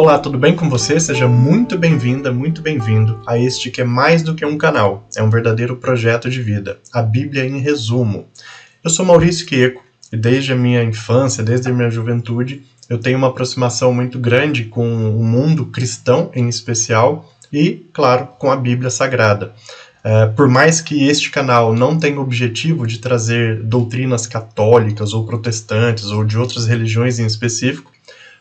Olá, tudo bem com você? Seja muito bem-vinda, muito bem-vindo a este que é mais do que um canal, é um verdadeiro projeto de vida, a Bíblia em resumo. Eu sou Maurício Quieco e desde a minha infância, desde a minha juventude, eu tenho uma aproximação muito grande com o mundo cristão em especial e, claro, com a Bíblia Sagrada. Por mais que este canal não tenha o objetivo de trazer doutrinas católicas ou protestantes ou de outras religiões em específico,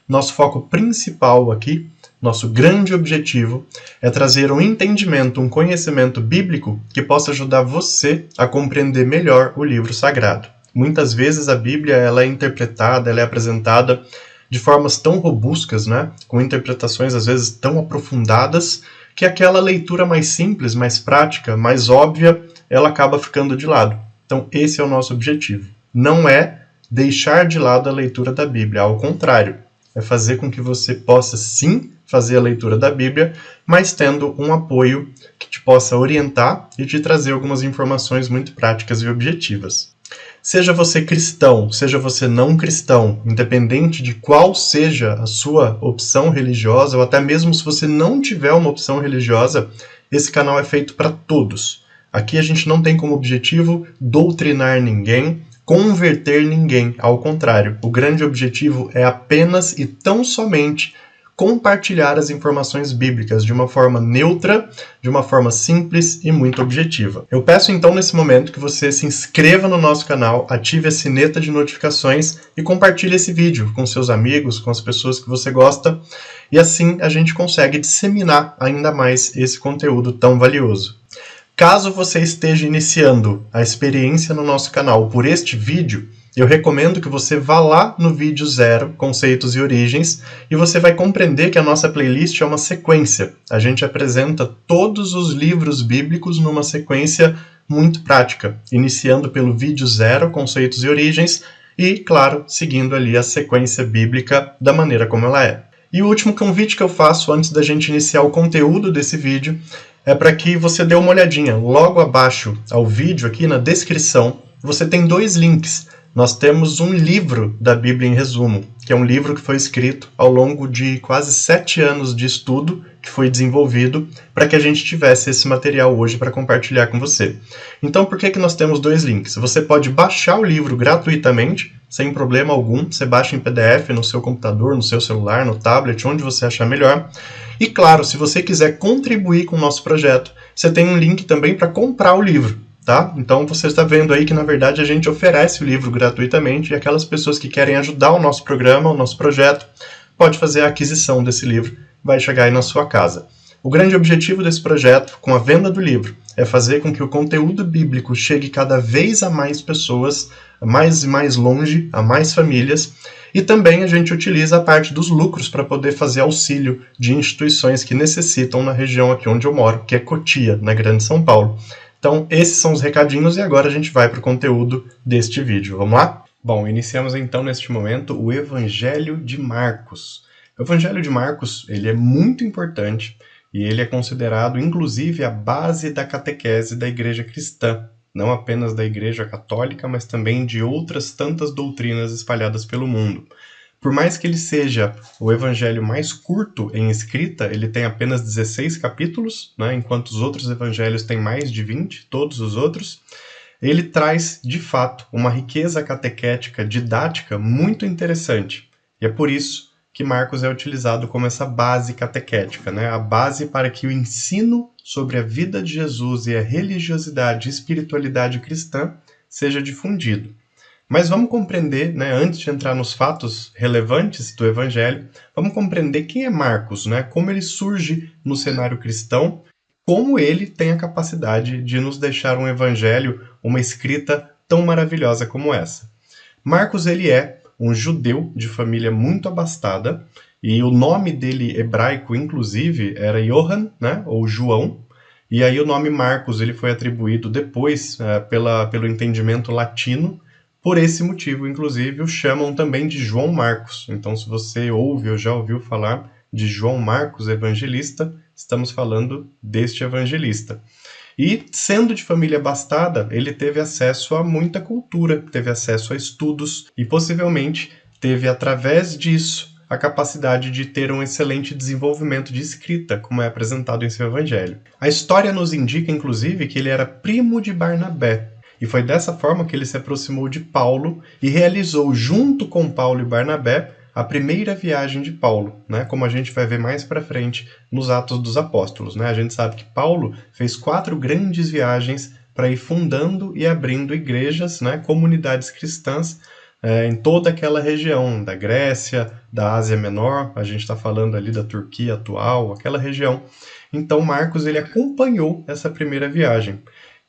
nosso foco principal aqui, nosso grande objetivo, é trazer um entendimento, um conhecimento bíblico que possa ajudar você a compreender melhor o livro sagrado. Muitas vezes a Bíblia ela é interpretada, ela é apresentada de formas tão robustas, né? Com interpretações às vezes tão aprofundadas, que aquela leitura mais simples, mais prática, mais óbvia, ela acaba ficando de lado. Então esse é o nosso objetivo. Não é deixar de lado a leitura da Bíblia, ao contrário. É fazer com que você possa sim fazer a leitura da Bíblia, mas tendo um apoio que te possa orientar e te trazer algumas informações muito práticas e objetivas. Seja você cristão, seja você não cristão, independente de qual seja a sua opção religiosa, ou até mesmo se você não tiver uma opção religiosa, esse canal é feito para todos. Aqui a gente não tem como objetivo doutrinar ninguém, converter ninguém, ao contrário, o grande objetivo é apenas e tão somente compartilhar as informações bíblicas de uma forma neutra, de uma forma simples e muito objetiva. Eu peço então nesse momento que você se inscreva no nosso canal, ative a sineta de notificações e compartilhe esse vídeo com seus amigos, com as pessoas que você gosta, e assim a gente consegue disseminar ainda mais esse conteúdo tão valioso. Caso você esteja iniciando a experiência no nosso canal por este vídeo, eu recomendo que você vá lá no vídeo 0, Conceitos e Origens, e você vai compreender que a nossa playlist é uma sequência. A gente apresenta todos os livros bíblicos numa sequência muito prática, iniciando pelo vídeo 0, Conceitos e Origens, e, claro, seguindo ali a sequência bíblica da maneira como ela é. E o último convite que eu faço antes da gente iniciar o conteúdo desse vídeo é para que você dê uma olhadinha. Logo abaixo ao vídeo, aqui na descrição, você tem 2 links. Nós temos um livro da Bíblia em resumo, que é um livro que foi escrito ao longo de quase 7 anos de estudo que foi desenvolvido para que a gente tivesse esse material hoje para compartilhar com você. Então, por que nós temos 2 links? Você pode baixar o livro gratuitamente, sem problema algum. Você baixa em PDF no seu computador, no seu celular, no tablet, onde você achar melhor. E claro, se você quiser contribuir com o nosso projeto, você tem um link também para comprar o livro. Tá? Então você está vendo aí que na verdade a gente oferece o livro gratuitamente e aquelas pessoas que querem ajudar o nosso programa, o nosso projeto, pode fazer a aquisição desse livro, vai chegar aí na sua casa. O grande objetivo desse projeto, com a venda do livro, é fazer com que o conteúdo bíblico chegue cada vez a mais pessoas, a mais e mais longe, a mais famílias, e também a gente utiliza a parte dos lucros para poder fazer auxílio de instituições que necessitam na região aqui onde eu moro, que é Cotia, na Grande São Paulo. Então, esses são os recadinhos e agora a gente vai para o conteúdo deste vídeo. Vamos lá? Bom, iniciamos então neste momento o Evangelho de Marcos. O Evangelho de Marcos, ele é muito importante e ele é considerado, inclusive, a base da catequese da Igreja Cristã. Não apenas da Igreja Católica, mas também de outras tantas doutrinas espalhadas pelo mundo. Por mais que ele seja o evangelho mais curto em escrita, ele tem apenas 16 capítulos, né, enquanto os outros evangelhos têm mais de 20, todos os outros. Ele traz, de fato, uma riqueza catequética, didática muito interessante. E é por isso que Marcos é utilizado como essa base catequética, né, a base para que o ensino sobre a vida de Jesus e a religiosidade e espiritualidade cristã seja difundido. Mas vamos compreender, né, antes de entrar nos fatos relevantes do Evangelho, vamos compreender quem é Marcos, né, como ele surge no cenário cristão, como ele tem a capacidade de nos deixar um Evangelho, uma escrita tão maravilhosa como essa. Marcos ele é um judeu de família muito abastada, e o nome dele hebraico, inclusive, era Johann, né, ou João, e aí o nome Marcos ele foi atribuído depois pelo entendimento latino. Por esse motivo, inclusive, o chamam também de João Marcos. Então, se você ouve ou já ouviu falar de João Marcos Evangelista, estamos falando deste evangelista. E, sendo de família abastada, ele teve acesso a muita cultura, teve acesso a estudos e, possivelmente, teve, através disso, a capacidade de ter um excelente desenvolvimento de escrita, como é apresentado em seu evangelho. A história nos indica, inclusive, que ele era primo de Barnabé, e foi dessa forma que ele se aproximou de Paulo e realizou, junto com Paulo e Barnabé, a primeira viagem de Paulo, né? Como a gente vai ver mais para frente nos Atos dos Apóstolos, né? A gente sabe que Paulo fez 4 grandes viagens para ir fundando e abrindo igrejas, né? Comunidades cristãs, em toda aquela região da Grécia, da Ásia Menor, a gente está falando ali da Turquia atual, aquela região. Então Marcos ele acompanhou essa primeira viagem.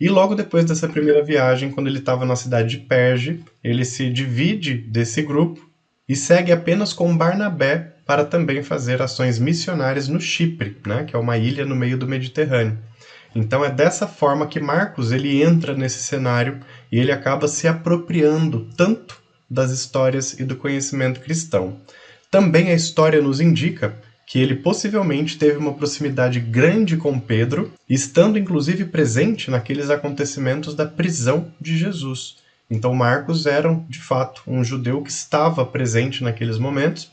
E logo depois dessa primeira viagem, quando ele estava na cidade de Perge, ele se divide desse grupo e segue apenas com Barnabé para também fazer ações missionárias no Chipre, né, que é uma ilha no meio do Mediterrâneo. Então é dessa forma que Marcos ele entra nesse cenário e ele acaba se apropriando tanto das histórias e do conhecimento cristão. Também a história nos indica que ele possivelmente teve uma proximidade grande com Pedro, estando inclusive presente naqueles acontecimentos da prisão de Jesus. Então Marcos era, de fato, um judeu que estava presente naqueles momentos,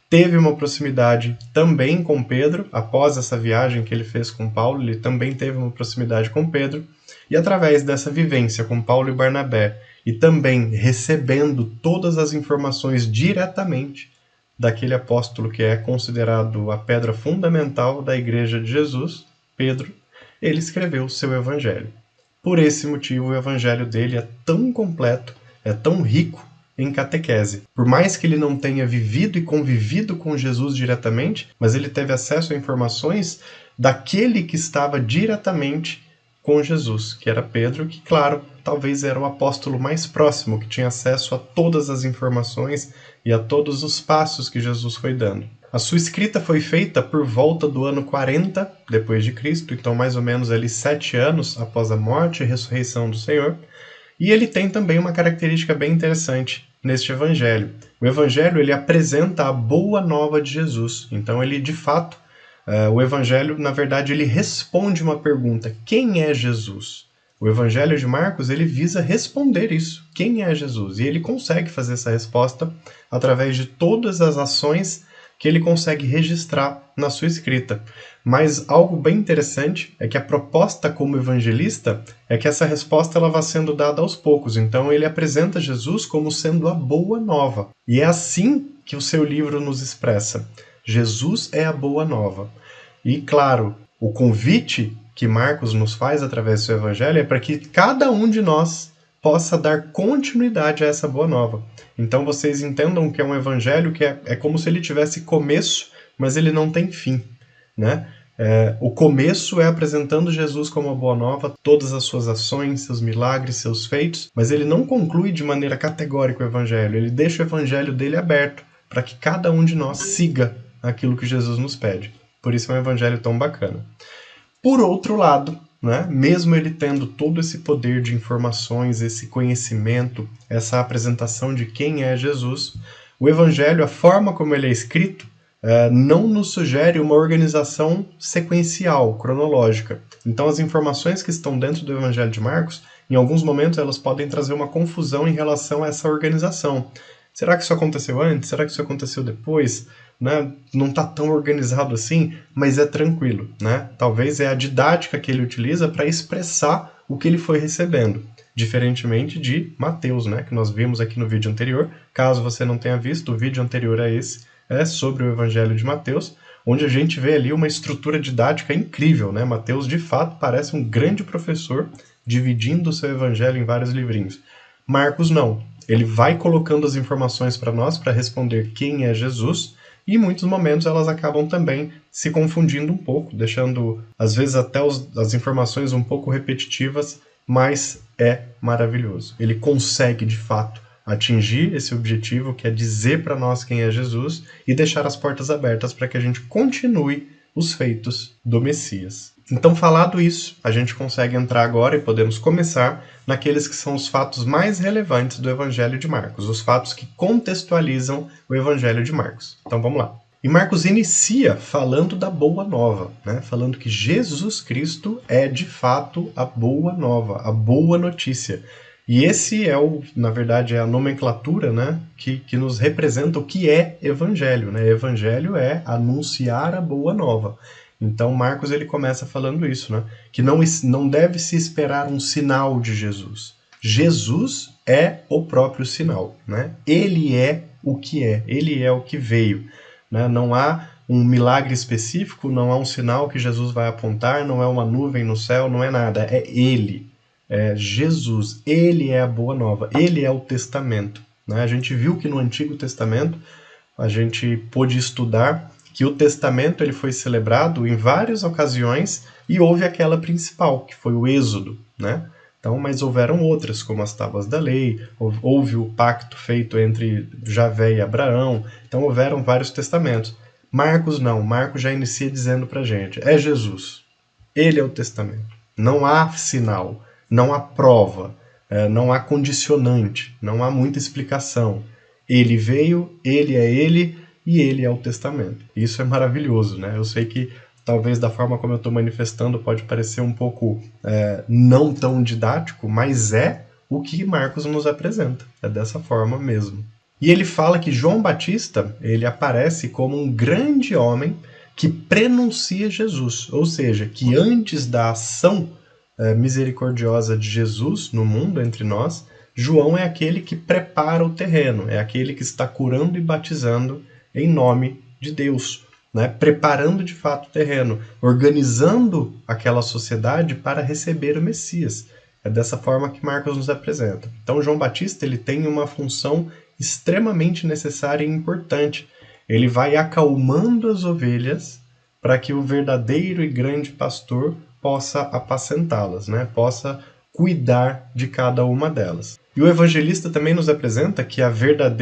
teve uma proximidade também com Pedro, após essa viagem que ele fez com Paulo, ele também teve uma proximidade com Pedro, e através dessa vivência com Paulo e Barnabé, e também recebendo todas as informações diretamente daquele apóstolo que é considerado a pedra fundamental da Igreja de Jesus, Pedro, ele escreveu o seu evangelho. Por esse motivo, o evangelho dele é tão completo, é tão rico em catequese. Por mais que ele não tenha vivido e convivido com Jesus diretamente, mas ele teve acesso a informações daquele que estava diretamente com Jesus, que era Pedro, que, claro, talvez era o apóstolo mais próximo, que tinha acesso a todas as informações e a todos os passos que Jesus foi dando. A sua escrita foi feita por volta do ano 40 depois de Cristo, então mais ou menos ali 7 anos após a morte e ressurreição do Senhor. E ele tem também uma característica bem interessante neste evangelho. O evangelho ele apresenta a boa nova de Jesus. Então ele de fato, o evangelho na verdade ele responde uma pergunta: quem é Jesus? O evangelho de Marcos ele visa responder isso: quem é Jesus? E ele consegue fazer essa resposta através de todas as ações que ele consegue registrar na sua escrita. Mas algo bem interessante é que a proposta como evangelista é que essa resposta ela vá sendo dada aos poucos. Então ele apresenta Jesus como sendo a boa nova. E é assim que o seu livro nos expressa. Jesus é a boa nova. E claro, o convite que Marcos nos faz através do seu evangelho é para que cada um de nós possa dar continuidade a essa boa nova. Então vocês entendam que é um evangelho que é como se ele tivesse começo, mas ele não tem fim, né? O começo é apresentando Jesus como a boa nova, todas as suas ações, seus milagres, seus feitos, mas ele não conclui de maneira categórica o evangelho, ele deixa o evangelho dele aberto para que cada um de nós siga aquilo que Jesus nos pede. Por isso é um evangelho tão bacana. Por outro lado, né, mesmo ele tendo todo esse poder de informações, esse conhecimento, essa apresentação de quem é Jesus, o evangelho, a forma como ele é escrito, não nos sugere uma organização sequencial, cronológica. Então as informações que estão dentro do evangelho de Marcos, em alguns momentos elas podem trazer uma confusão em relação a essa organização. Será que isso aconteceu antes? Será que isso aconteceu depois? Né? Não está tão organizado assim, mas é tranquilo. Né? Talvez é a didática que ele utiliza para expressar o que ele foi recebendo, diferentemente de Mateus, né? Que nós vimos aqui no vídeo anterior. Caso você não tenha visto, o vídeo anterior a esse é sobre o Evangelho de Mateus, onde a gente vê ali uma estrutura didática incrível. Né? Mateus, de fato, parece um grande professor dividindo o seu evangelho em vários livrinhos. Marcos não. Ele vai colocando as informações para nós para responder quem é Jesus, e em muitos momentos elas acabam também se confundindo um pouco, deixando às vezes até as informações um pouco repetitivas, mas é maravilhoso. Ele consegue de fato atingir esse objetivo, que é dizer para nós quem é Jesus e deixar as portas abertas para que a gente continue os feitos do Messias. Então, falado isso, a gente consegue entrar agora e podemos começar naqueles que são os fatos mais relevantes do Evangelho de Marcos, os fatos que contextualizam o Evangelho de Marcos. Então, vamos lá. E Marcos inicia falando da boa nova, né? Falando que Jesus Cristo é, de fato, a boa nova, a boa notícia. E esse na verdade, é a nomenclatura, né, que nos representa o que é evangelho, né? Evangelho é anunciar a boa nova. Então Marcos ele começa falando isso, né? Que não deve se esperar um sinal de Jesus. Jesus é o próprio sinal, né? Ele é o que é, ele é o que veio, né? Não há um milagre específico, não há um sinal que Jesus vai apontar, não é uma nuvem no céu, não é nada, é ele. É Jesus, ele é a boa nova, ele é o testamento, né? A gente viu que no Antigo Testamento a gente pôde estudar que o testamento ele foi celebrado em várias ocasiões e houve aquela principal, que foi o Êxodo, né? Então, mas houveram outras, como as tábuas da lei, houve o pacto feito entre Javé e Abraão, então houveram vários testamentos. Marcos não, Marcos já inicia dizendo pra gente, é Jesus, ele é o testamento, não há sinal, não há prova, não há condicionante, não há muita explicação. Ele veio, ele é ele e ele é o testamento. Isso é maravilhoso, né? Eu sei que talvez da forma como eu estou manifestando pode parecer um pouco não tão didático, mas é o que Marcos nos apresenta. É dessa forma mesmo. E ele fala que João Batista ele aparece como um grande homem que prenuncia Jesus, ou seja, que antes da ação misericordiosa de Jesus no mundo entre nós, João é aquele que prepara o terreno, é aquele que está curando e batizando em nome de Deus, né? Preparando de fato o terreno, organizando aquela sociedade para receber o Messias. É dessa forma que Marcos nos apresenta. Então João Batista ele tem uma função extremamente necessária e importante. Ele vai acalmando as ovelhas para que o verdadeiro e grande pastor possa apacentá-las, né? Possa cuidar de cada uma delas. E o evangelista também nos apresenta que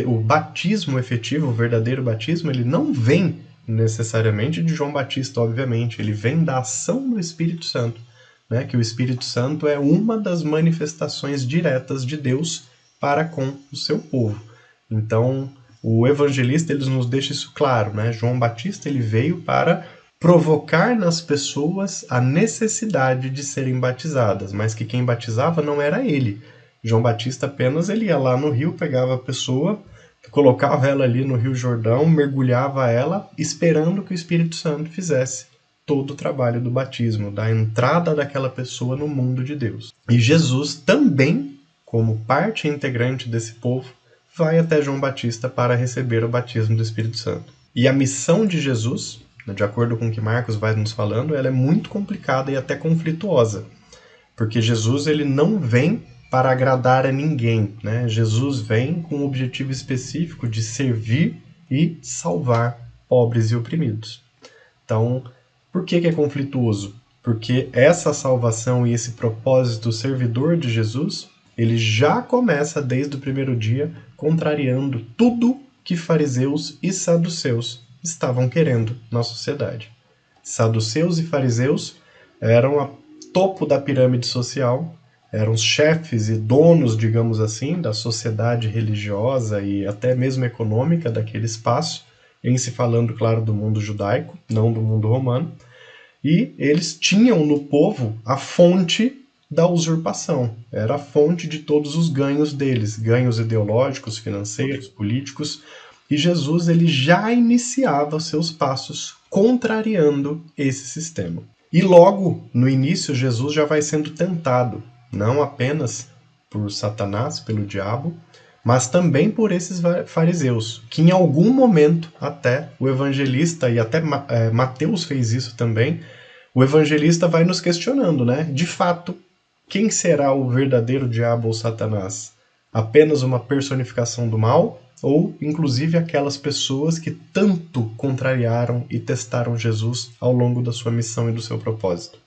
o batismo efetivo, o verdadeiro batismo, ele não vem necessariamente de João Batista, obviamente, ele vem da ação do Espírito Santo, né? Que o Espírito Santo é uma das manifestações diretas de Deus para com o seu povo. Então, o evangelista ele nos deixa isso claro, né? João Batista ele veio para provocar nas pessoas a necessidade de serem batizadas, mas que quem batizava não era ele. João Batista apenas ele ia lá no rio, pegava a pessoa, colocava ela ali no Rio Jordão, mergulhava ela, esperando que o Espírito Santo fizesse todo o trabalho do batismo, da entrada daquela pessoa no mundo de Deus. E Jesus também, como parte integrante desse povo, vai até João Batista para receber o batismo do Espírito Santo. E a missão de Jesus, de acordo com o que Marcos vai nos falando, ela é muito complicada e até conflituosa, porque Jesus ele não vem para agradar a ninguém, né? Jesus vem com um objetivo específico de servir e salvar pobres e oprimidos. Então, por que é conflituoso? Porque essa salvação e esse propósito servidor de Jesus, ele já começa desde o primeiro dia contrariando tudo que fariseus e saduceus estavam querendo na sociedade. Saduceus e fariseus eram o topo da pirâmide social, eram os chefes e donos, digamos assim, da sociedade religiosa e até mesmo econômica daquele espaço, em se falando, claro, do mundo judaico, não do mundo romano, e eles tinham no povo a fonte da usurpação, era a fonte de todos os ganhos deles, ganhos ideológicos, financeiros, políticos, e Jesus ele já iniciava os seus passos contrariando esse sistema. E logo no início Jesus já vai sendo tentado, não apenas por Satanás, pelo diabo, mas também por esses fariseus, que em algum momento até o evangelista, e até Mateus fez isso também, o evangelista vai nos questionando, né? De fato, quem será o verdadeiro diabo ou Satanás? Apenas uma personificação do mal? Ou, inclusive, aquelas pessoas que tanto contrariaram e testaram Jesus ao longo da sua missão e do seu propósito?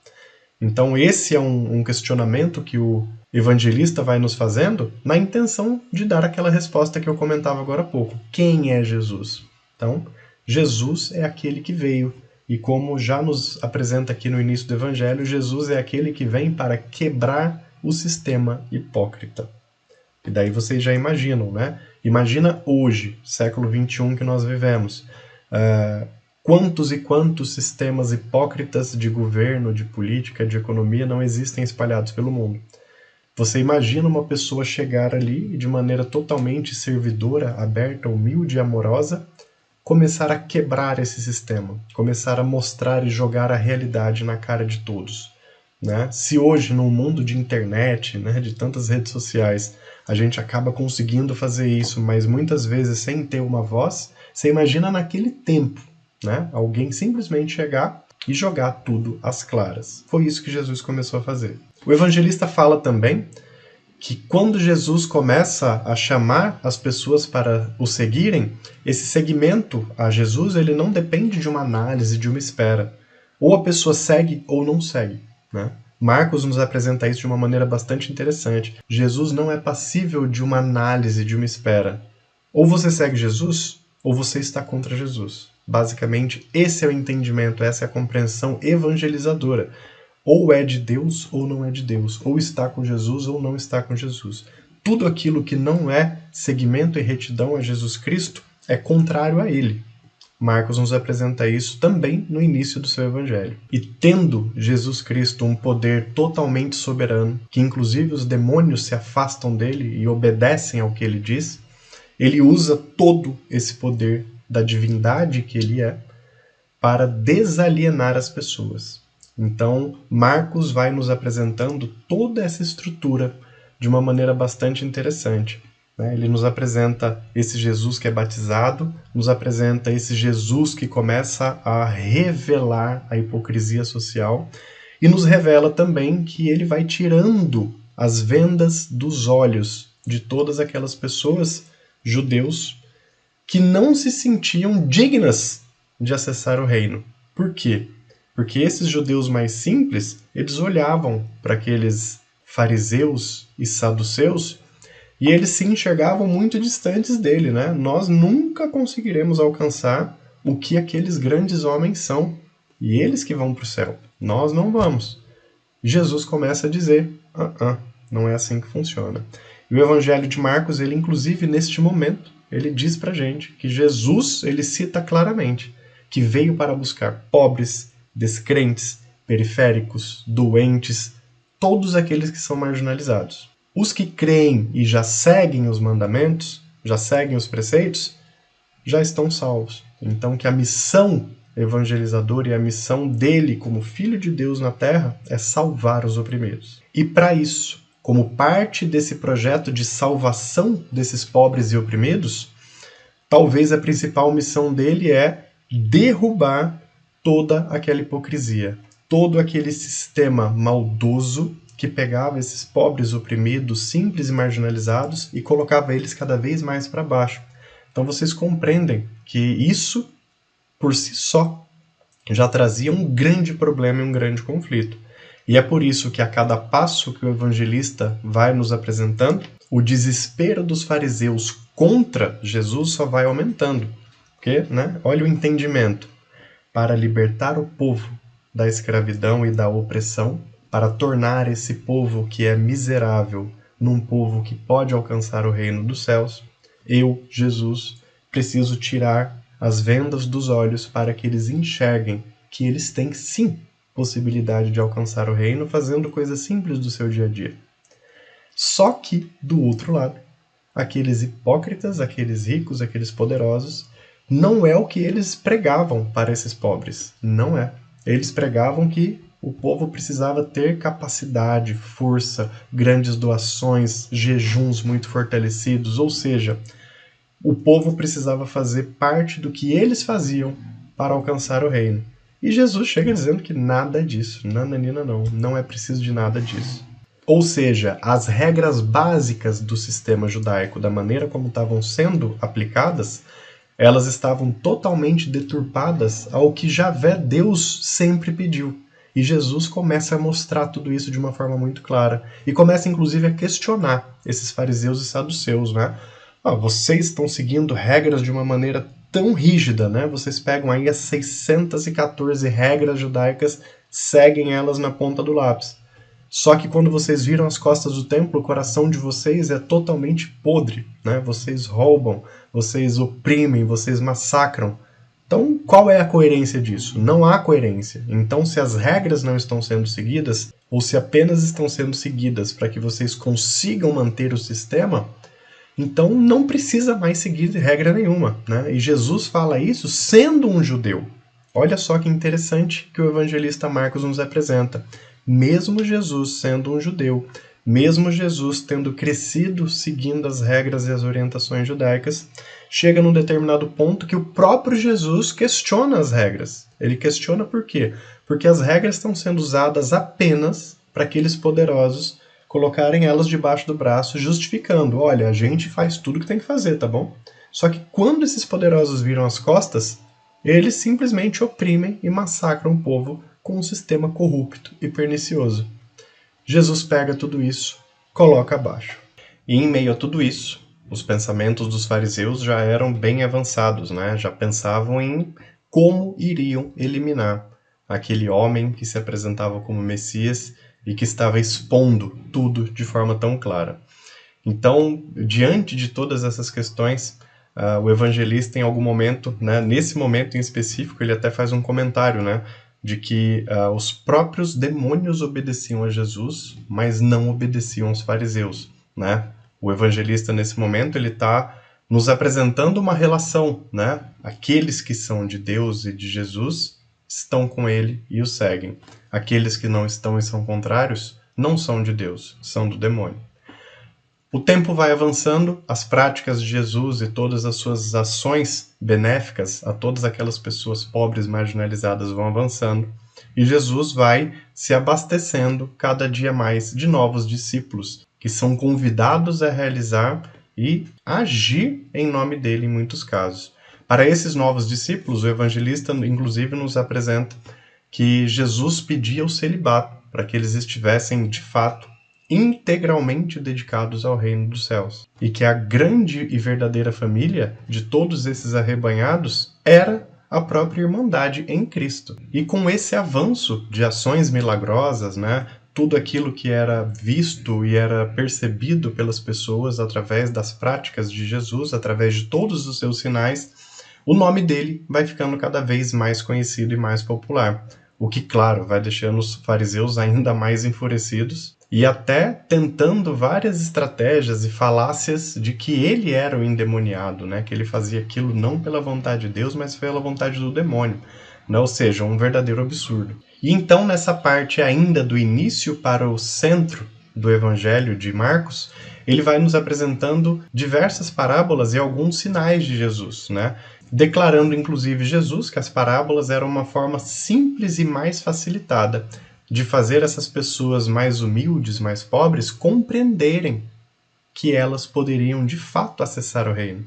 Então, esse é um questionamento que o evangelista vai nos fazendo na intenção de dar aquela resposta que eu comentava agora há pouco. Quem é Jesus? Então, Jesus é aquele que veio. E como já nos apresenta aqui no início do Evangelho, Jesus é aquele que vem para quebrar o sistema hipócrita. E daí vocês já imaginam, né? Imagina hoje, século XXI que nós vivemos, quantos e quantos sistemas hipócritas de governo, de política, de economia não existem espalhados pelo mundo. Você imagina uma pessoa chegar ali e de maneira totalmente servidora, aberta, humilde e amorosa, começar a quebrar esse sistema, começar a mostrar e jogar a realidade na cara de todos, né? Se hoje, num mundo de internet, né, de tantas redes sociais, a gente acaba conseguindo fazer isso, mas muitas vezes sem ter uma voz, você imagina naquele tempo, né, alguém simplesmente chegar e jogar tudo às claras. Foi isso que Jesus começou a fazer. O evangelista fala também que quando Jesus começa a chamar as pessoas para o seguirem, esse seguimento a Jesus ele não depende de uma análise, de uma espera. Ou a pessoa segue ou não segue, né? Marcos nos apresenta isso de uma maneira bastante interessante. Jesus não é passível de uma análise, de uma espera. Ou você segue Jesus, ou você está contra Jesus. Basicamente, esse é o entendimento, essa é a compreensão evangelizadora. Ou é de Deus ou não é de Deus. Ou está com Jesus ou não está com Jesus. Tudo aquilo que não é seguimento e retidão a Jesus Cristo é contrário a ele. Marcos nos apresenta isso também no início do seu evangelho. E tendo Jesus Cristo um poder totalmente soberano, que inclusive os demônios se afastam dele e obedecem ao que ele diz, ele usa todo esse poder da divindade que ele é para desalienar as pessoas. Então, Marcos vai nos apresentando toda essa estrutura de uma maneira bastante interessante. Ele nos apresenta esse Jesus que é batizado, nos apresenta esse Jesus que começa a revelar a hipocrisia social e nos revela também que ele vai tirando as vendas dos olhos de todas aquelas pessoas, judeus, que não se sentiam dignas de acessar o reino. Por quê? Porque esses judeus mais simples, eles olhavam para aqueles fariseus e saduceus e eles se enxergavam muito distantes dele, né? Nós nunca conseguiremos alcançar o que aqueles grandes homens são. E eles que vão para o céu. Nós não vamos. Jesus começa a dizer, não é assim que funciona. E o Evangelho de Marcos, ele inclusive neste momento, ele diz pra gente que Jesus, ele cita claramente que veio para buscar pobres, descrentes, periféricos, doentes, todos aqueles que são marginalizados. Os que creem e já seguem os mandamentos, já seguem os preceitos, já estão salvos. Então que a missão evangelizadora e a missão dele como Filho de Deus na Terra é salvar os oprimidos. E para isso, como parte desse projeto de salvação desses pobres e oprimidos, talvez a principal missão dele é derrubar toda aquela hipocrisia, todo aquele sistema maldoso que pegava esses pobres oprimidos, simples e marginalizados e colocava eles cada vez mais para baixo. Então vocês compreendem que isso, por si só, já trazia um grande problema e um grande conflito. E é por isso que a cada passo que o evangelista vai nos apresentando, o desespero dos fariseus contra Jesus só vai aumentando. Porque, olha o entendimento. Para libertar o povo da escravidão e da opressão, para tornar esse povo que é miserável num povo que pode alcançar o reino dos céus, eu, Jesus, preciso tirar as vendas dos olhos para que eles enxerguem que eles têm sim possibilidade de alcançar o reino fazendo coisas simples do seu dia a dia. Só que, do outro lado, aqueles hipócritas, aqueles ricos, aqueles poderosos, não é o que eles pregavam para esses pobres. Não é. Eles pregavam que o povo precisava ter capacidade, força, grandes doações, jejuns muito fortalecidos, ou seja, o povo precisava fazer parte do que eles faziam para alcançar o reino. E Jesus chega dizendo que nada disso, nananina não é preciso de nada disso. Ou seja, as regras básicas do sistema judaico, da maneira como estavam sendo aplicadas, elas estavam totalmente deturpadas ao que Javé, Deus, sempre pediu. E Jesus começa a mostrar tudo isso de uma forma muito clara. E começa, inclusive, a questionar esses fariseus e saduceus, vocês estão seguindo regras de uma maneira tão rígida, Vocês pegam aí as 614 regras judaicas, seguem elas na ponta do lápis. Só que quando vocês viram as costas do templo, o coração de vocês é totalmente podre, Vocês roubam, vocês oprimem, vocês massacram. Então, qual é a coerência disso? Não há coerência. Então, se as regras não estão sendo seguidas, ou se apenas estão sendo seguidas para que vocês consigam manter o sistema, então não precisa mais seguir regra nenhuma, né? E Jesus fala isso sendo um judeu. Olha só que interessante que o evangelista Marcos nos apresenta. Mesmo Jesus sendo um judeu, mesmo Jesus tendo crescido seguindo as regras e as orientações judaicas, chega num determinado ponto que o próprio Jesus questiona as regras. Ele questiona por quê? Porque as regras estão sendo usadas apenas para aqueles poderosos colocarem elas debaixo do braço, justificando, olha, a gente faz tudo que tem que fazer, tá bom? Só que quando esses poderosos viram as costas, eles simplesmente oprimem e massacram o povo com um sistema corrupto e pernicioso. Jesus pega tudo isso, coloca abaixo. E em meio a tudo isso, os pensamentos dos fariseus já eram bem avançados, né? Já pensavam em como iriam eliminar aquele homem que se apresentava como Messias e que estava expondo tudo de forma tão clara. Então, diante de todas essas questões, o evangelista, em algum momento, né, nesse momento em específico, ele até faz um comentário, né, de que os próprios demônios obedeciam a Jesus, mas não obedeciam aos fariseus, né? O evangelista, nesse momento, ele está nos apresentando uma relação, né? Aqueles que são de Deus e de Jesus estão com ele e o seguem. Aqueles que não estão e são contrários não são de Deus, são do demônio. O tempo vai avançando, as práticas de Jesus e todas as suas ações benéficas a todas aquelas pessoas pobres marginalizadas vão avançando, e Jesus vai se abastecendo cada dia mais de novos discípulos, que são convidados a realizar e agir em nome dele em muitos casos. Para esses novos discípulos, o evangelista inclusive nos apresenta que Jesus pedia o celibato, para que eles estivessem de fato integralmente dedicados ao reino dos céus. E que a grande e verdadeira família de todos esses arrebanhados era a própria Irmandade em Cristo. E com esse avanço de ações milagrosas, né, tudo aquilo que era visto e era percebido pelas pessoas através das práticas de Jesus, através de todos os seus sinais, o nome dele vai ficando cada vez mais conhecido e mais popular. O que, claro, vai deixando os fariseus ainda mais enfurecidos e até tentando várias estratégias e falácias de que ele era o endemoniado, né? Que ele fazia aquilo não pela vontade de Deus, mas pela vontade do demônio, né? Ou seja, um verdadeiro absurdo. E então, nessa parte ainda do início para o centro do Evangelho de Marcos, ele vai nos apresentando diversas parábolas e alguns sinais de Jesus, né? Declarando, inclusive, Jesus que as parábolas eram uma forma simples e mais facilitada de fazer essas pessoas mais humildes, mais pobres, compreenderem que elas poderiam, de fato, acessar o reino.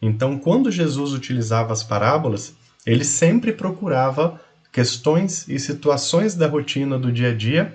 Então, quando Jesus utilizava as parábolas, ele sempre procurava questões e situações da rotina do dia a dia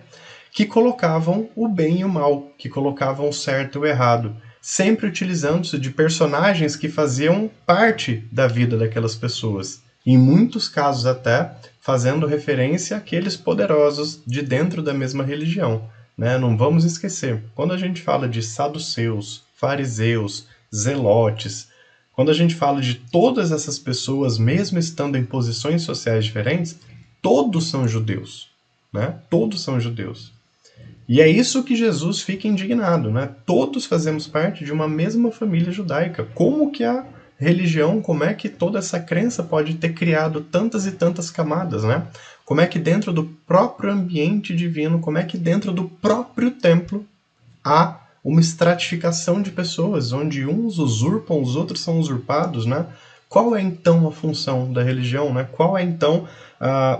que colocavam o bem e o mal, que colocavam o certo e o errado, sempre utilizando-se de personagens que faziam parte da vida daquelas pessoas. Em muitos casos até fazendo referência àqueles poderosos de dentro da mesma religião, né? Não vamos esquecer, quando a gente fala de saduceus, fariseus, zelotes, quando a gente fala de todas essas pessoas, mesmo estando em posições sociais diferentes, todos são judeus, né? Todos são judeus. E é isso que Jesus fica indignado, né? Todos fazemos parte de uma mesma família judaica. Como que a religião, como é que toda essa crença pode ter criado tantas e tantas camadas, né? Como é que dentro do próprio ambiente divino, como é que dentro do próprio templo há uma estratificação de pessoas, onde uns usurpam, os outros são usurpados, né? Qual é então a função da religião, né? Qual é então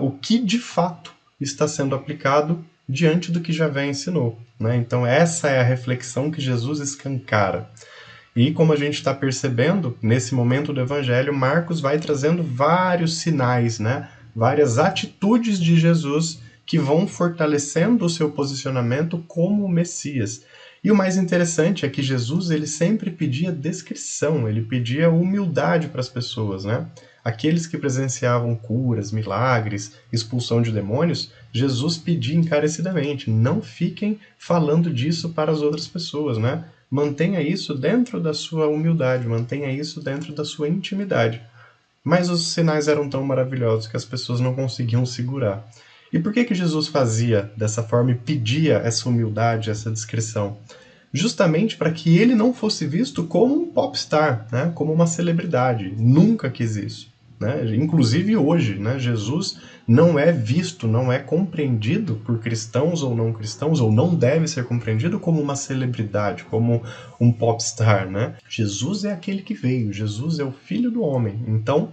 o que de fato está sendo aplicado diante do que Javé ensinou, né? Então essa é a reflexão que Jesus escancara. E como a gente está percebendo, nesse momento do Evangelho, Marcos vai trazendo vários sinais, né? Várias atitudes de Jesus que vão fortalecendo o seu posicionamento como o Messias. E o mais interessante é que Jesus ele sempre pedia descrição, ele pedia humildade para as pessoas, né? Aqueles que presenciavam curas, milagres, expulsão de demônios, Jesus pedia encarecidamente, não fiquem falando disso para as outras pessoas, né? Mantenha isso dentro da sua humildade, mantenha isso dentro da sua intimidade. Mas os sinais eram tão maravilhosos que as pessoas não conseguiam segurar. E por que que Jesus fazia dessa forma e pedia essa humildade, essa discrição? Justamente para que ele não fosse visto como um popstar, né? Como uma celebridade. Nunca quis isso. Né? Inclusive hoje, né? Jesus não é visto, não é compreendido por cristãos, ou não deve ser compreendido como uma celebridade, como um popstar. Né? Jesus é aquele que veio, Jesus é o Filho do Homem. Então,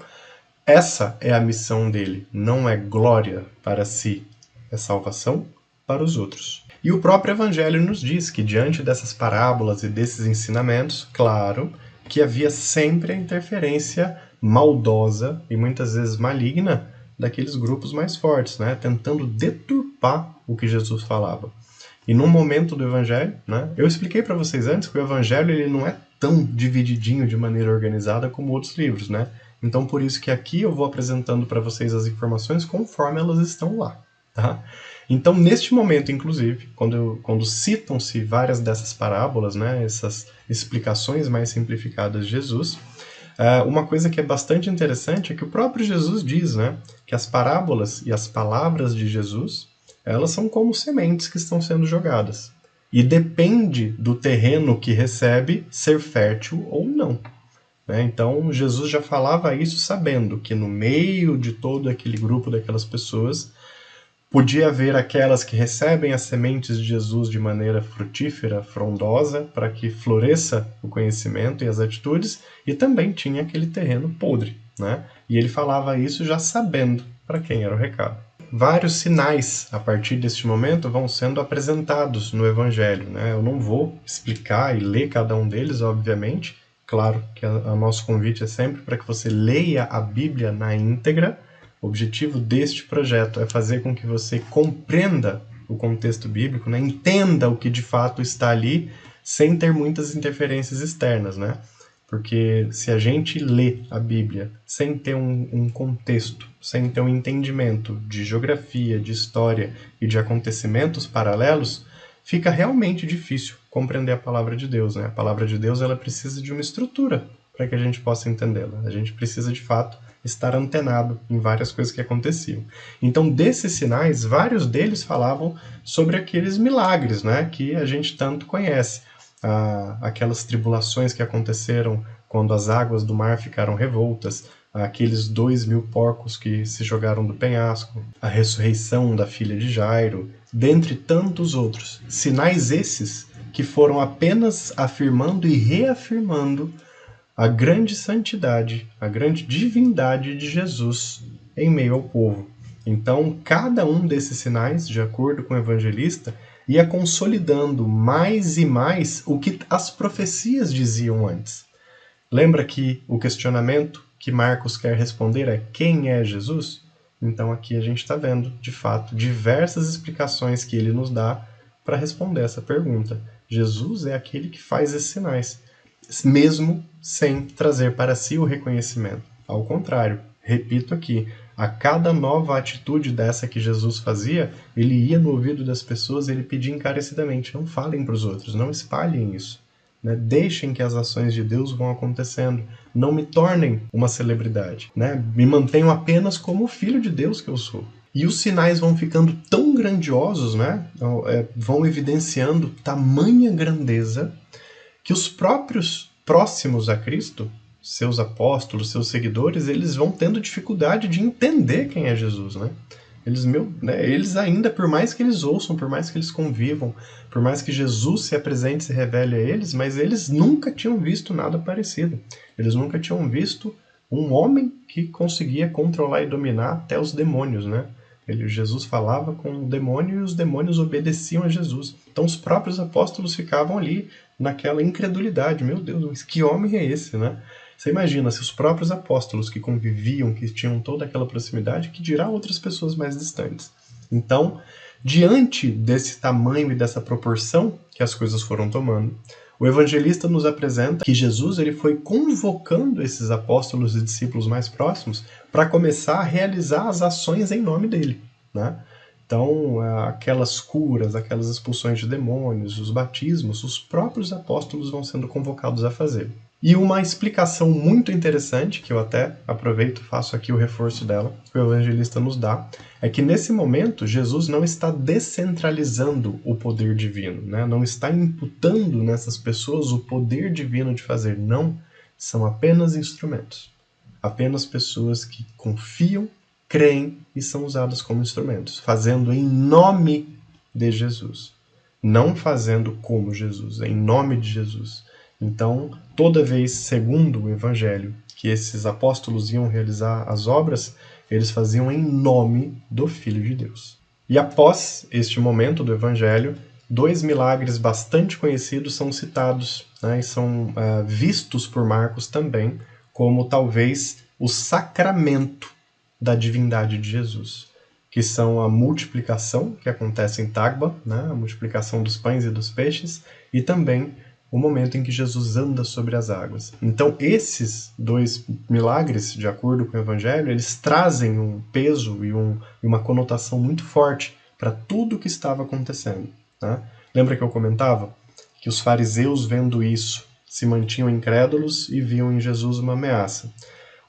essa é a missão dele, não é glória para si, é salvação para os outros. E o próprio Evangelho nos diz que, diante dessas parábolas e desses ensinamentos, claro, que havia sempre a interferência maldosa e muitas vezes maligna daqueles grupos mais fortes, né, tentando deturpar o que Jesus falava. E num momento do Evangelho, né, eu expliquei para vocês antes que o Evangelho ele não é tão divididinho de maneira organizada como outros livros, né? Então por isso que aqui eu vou apresentando para vocês as informações conforme elas estão lá, tá? Então neste momento, inclusive, quando citam-se várias dessas parábolas, né, essas explicações mais simplificadas de Jesus, uma coisa que é bastante interessante é que o próprio Jesus diz, né, que as parábolas e as palavras de Jesus, elas são como sementes que estão sendo jogadas. E depende do terreno que recebe ser fértil ou não. Né? Então, Jesus já falava isso sabendo que no meio de todo aquele grupo daquelas pessoas, podia haver aquelas que recebem as sementes de Jesus de maneira frutífera, frondosa, para que floresça o conhecimento e as atitudes, e também tinha aquele terreno podre. Né? E ele falava isso já sabendo para quem era o recado. Vários sinais, a partir deste momento, vão sendo apresentados no Evangelho. Né? Eu não vou explicar e ler cada um deles, obviamente. Claro que o nosso convite é sempre para que você leia a Bíblia na íntegra. O objetivo deste projeto é fazer com que você compreenda o contexto bíblico, né? Entenda o que de fato está ali, sem ter muitas interferências externas, né? Porque se a gente lê a Bíblia sem ter um contexto, sem ter um entendimento de geografia, de história e de acontecimentos paralelos, fica realmente difícil compreender a palavra de Deus. Né? A palavra de Deus ela precisa de uma estrutura para que a gente possa entendê-la. A gente precisa, de fato, estar antenado em várias coisas que aconteciam. Então, desses sinais, vários deles falavam sobre aqueles milagres, né, que a gente tanto conhece. Aquelas tribulações que aconteceram quando as águas do mar ficaram revoltas, aqueles 2.000 porcos que se jogaram do penhasco, a ressurreição da filha de Jairo, dentre tantos outros. Sinais esses que foram apenas afirmando e reafirmando a grande santidade, a grande divindade de Jesus em meio ao povo. Então, cada um desses sinais, de acordo com o evangelista, ia consolidando mais e mais o que as profecias diziam antes. Lembra que o questionamento que Marcos quer responder é: quem é Jesus? Então aqui a gente está vendo, de fato, diversas explicações que ele nos dá para responder essa pergunta. Jesus é aquele que faz esses sinais, mesmo sem trazer para si o reconhecimento. Ao contrário, repito aqui, a cada nova atitude dessa que Jesus fazia, ele ia no ouvido das pessoas e ele pedia encarecidamente: não falem para os outros, não espalhem isso. Né? Deixem que as ações de Deus vão acontecendo. Não me tornem uma celebridade. Né? Me mantenham apenas como o filho de Deus que eu sou. E os sinais vão ficando tão grandiosos, né? Vão evidenciando tamanha grandeza, que os próprios próximos a Cristo, seus apóstolos, seus seguidores, eles vão tendo dificuldade de entender quem é Jesus, né? Eles ainda, por mais que eles ouçam, por mais que eles convivam, por mais que Jesus se apresente e se revele a eles, mas eles nunca tinham visto nada parecido. Eles nunca tinham visto um homem que conseguia controlar e dominar até os demônios, né? Jesus falava com o demônio e os demônios obedeciam a Jesus. Então os próprios apóstolos ficavam ali naquela incredulidade. Meu Deus, mas que homem é esse, né? Você imagina, se os próprios apóstolos que conviviam, que tinham toda aquela proximidade, que dirá outras pessoas mais distantes. Então, diante desse tamanho e dessa proporção que as coisas foram tomando, o evangelista nos apresenta que Jesus ele foi convocando esses apóstolos e discípulos mais próximos para começar a realizar as ações em nome dele, né? Então, aquelas curas, aquelas expulsões de demônios, os batismos, os próprios apóstolos vão sendo convocados a fazer. E uma explicação muito interessante, que eu até aproveito e faço aqui o reforço dela, que o evangelista nos dá, é que nesse momento Jesus não está descentralizando o poder divino, né? Não está imputando nessas pessoas o poder divino de fazer. Não, são apenas instrumentos. Apenas pessoas que confiam, creem e são usadas como instrumentos, fazendo em nome de Jesus. Não fazendo como Jesus, em nome de Jesus. Então, toda vez, segundo o Evangelho, que esses apóstolos iam realizar as obras, eles faziam em nome do Filho de Deus. E após este momento do Evangelho, 2 milagres bastante conhecidos são citados, né, e são vistos por Marcos também como talvez o sacramento da divindade de Jesus, que são a multiplicação, que acontece em Tagba, né, a multiplicação dos pães e dos peixes, e também o momento em que Jesus anda sobre as águas. Então, esses 2 milagres, de acordo com o Evangelho, eles trazem um peso e uma conotação muito forte para tudo o que estava acontecendo. Né? Lembra que eu comentava que os fariseus, vendo isso, se mantinham incrédulos e viam em Jesus uma ameaça.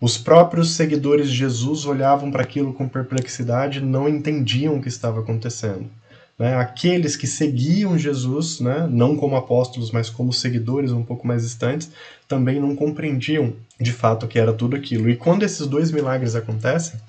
Os próprios seguidores de Jesus olhavam para aquilo com perplexidade e não entendiam o que estava acontecendo. Né? Aqueles que seguiam Jesus, né, não como apóstolos, mas como seguidores um pouco mais distantes, também não compreendiam de fato o que era tudo aquilo. E quando esses 2 milagres acontecem,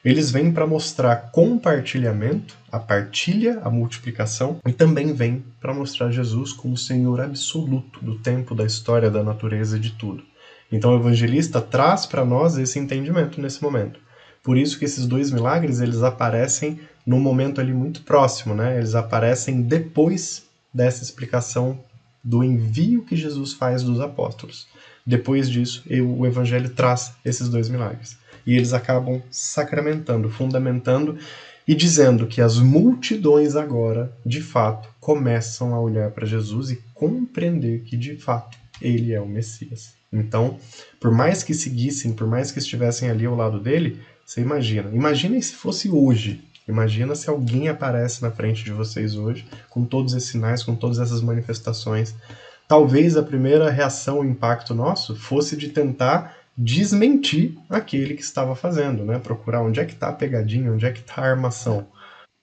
eles vêm para mostrar compartilhamento, a partilha, a multiplicação, e também vêm para mostrar Jesus como Senhor absoluto do tempo, da história, da natureza e de tudo. Então o evangelista traz para nós esse entendimento nesse momento. Por isso que esses 2 milagres, eles aparecem num momento ali muito próximo, né? Eles aparecem depois dessa explicação do envio que Jesus faz dos apóstolos. Depois disso, o evangelho traz esses 2 milagres. E eles acabam sacramentando, fundamentando e dizendo que as multidões agora, de fato, começam a olhar para Jesus e compreender que, de fato, ele é o Messias. Então, por mais que seguissem, por mais que estivessem ali ao lado dele, você imaginem se fosse hoje. Imagina se alguém aparece na frente de vocês hoje, com todos esses sinais, com todas essas manifestações. Talvez a primeira reação, o impacto nosso, fosse de tentar desmentir aquele que estava fazendo, né? Procurar onde é que está a pegadinha, onde é que está a armação.